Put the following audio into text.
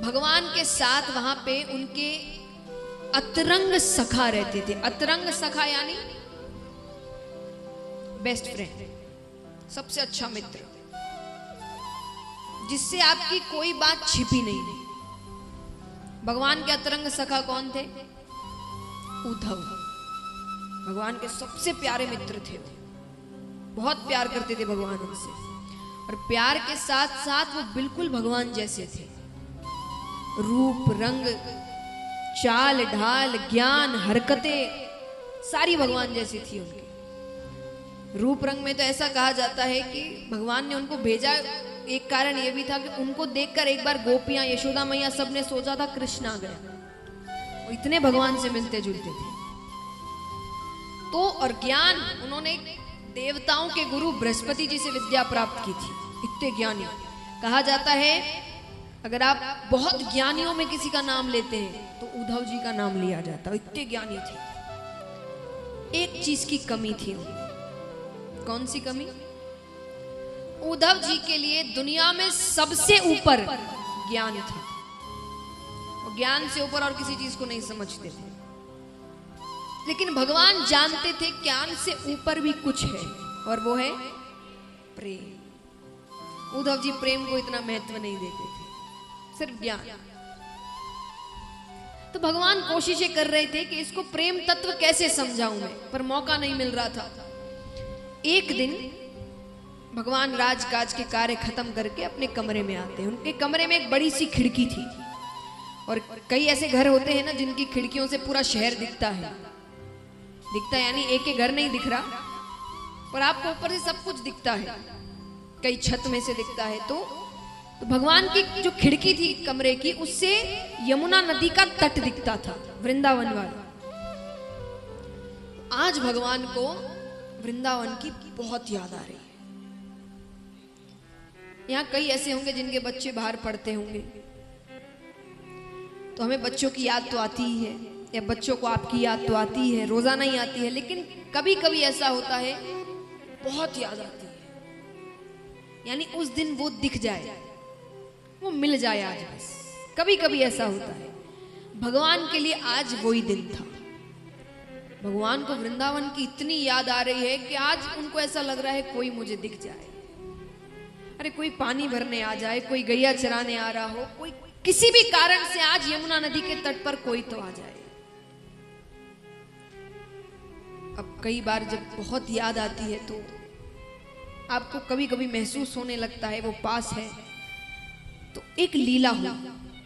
भगवान के साथ वहां पे उनके अतरंग सखा रहते थे। अतरंग सखा यानी बेस्ट फ्रेंड, सबसे अच्छा मित्र, जिससे आपकी कोई बात छिपी नहीं। भगवान के अतरंग सखा कौन थे? उद्धव। भगवान के सबसे प्यारे मित्र थे वो, बहुत प्यार करते थे भगवान उनसे, और प्यार के साथ साथ वो बिल्कुल भगवान जैसे थे। रूप रंग चाल ढाल ज्ञान हरकतें सारी भगवान जैसी थी उनकी। रूप रंग में तो ऐसा कहा जाता है कि भगवान ने उनको भेजा, एक कारण यह भी था कि उनको देखकर एक बार गोपियां यशोदा मैया सबने सोचा था कृष्ण आ गया। वो इतने भगवान से मिलते जुलते थे। तो और ज्ञान, उन्होंने देवताओं के गुरु बृहस्पति जी से विद्या प्राप्त की थी। इतने ज्ञानी, कहा जाता है अगर आप बहुत ज्ञानियों में किसी का नाम लेते हैं तो उद्धव जी का नाम लिया जाता। इतने ज्ञानी थे। एक चीज की कमी थी उन्हें। कौन सी कमी? उद्धव जी के लिए दुनिया में सबसे ऊपर ज्ञान था। वो ज्ञान से ऊपर और किसी चीज को नहीं समझते थे, लेकिन भगवान जानते थे ज्ञान से ऊपर भी कुछ है, और वो है प्रेम। उद्धव जी प्रेम को इतना महत्व नहीं देते थे, सिर्फ ज्ञान। तो भगवान कोशिशें कर रहे थे कि इसको प्रेम तत्व कैसे समझाऊं मैं, पर मौका नहीं मिल रहा था। एक दिन भगवान राजकाज के कार्य खत्म करके अपने कमरे में आते हैं। उनके कमरे में एक बड़ी सी खिड़की थी, और कई ऐसे घर होते हैं ना जिनकी खिड़कियों से पूरा शहर दिखता है। दिखता है यानी एक घर नहीं दिख रहा, पर आपको ऊपर से सब कुछ दिखता है, कई छत में से दिखता है। तो भगवान की जो खिड़की थी कमरे की, उससे यमुना नदी का तट दिखता था, वृंदावन वाला। आज भगवान को वृंदावन की बहुत याद आ रही है। यहाँ कई ऐसे होंगे जिनके बच्चे बाहर पढ़ते होंगे, तो हमें बच्चों की याद तो आती ही है, या बच्चों को आपकी याद तो आती है, रोजाना ही आती है, लेकिन कभी कभी ऐसा होता है बहुत याद आती है। यानी उस दिन वो दिख जाए, वो मिल जाए आज बस। कभी कभी ऐसा होता है। भगवान के लिए आज वही दिन था। भगवान को वृंदावन की इतनी याद आ रही है कि आज उनको ऐसा लग रहा है कोई मुझे दिख जाए। अरे कोई पानी भरने आ जाए, कोई गैया चराने आ रहा हो, कोई किसी भी कारण से आज यमुना नदी के तट पर कोई तो आ जाए। अब कई बार जब बहुत याद आती है तो आपको कभी कभी महसूस होने लगता है वो पास है। तो एक लीला हुई।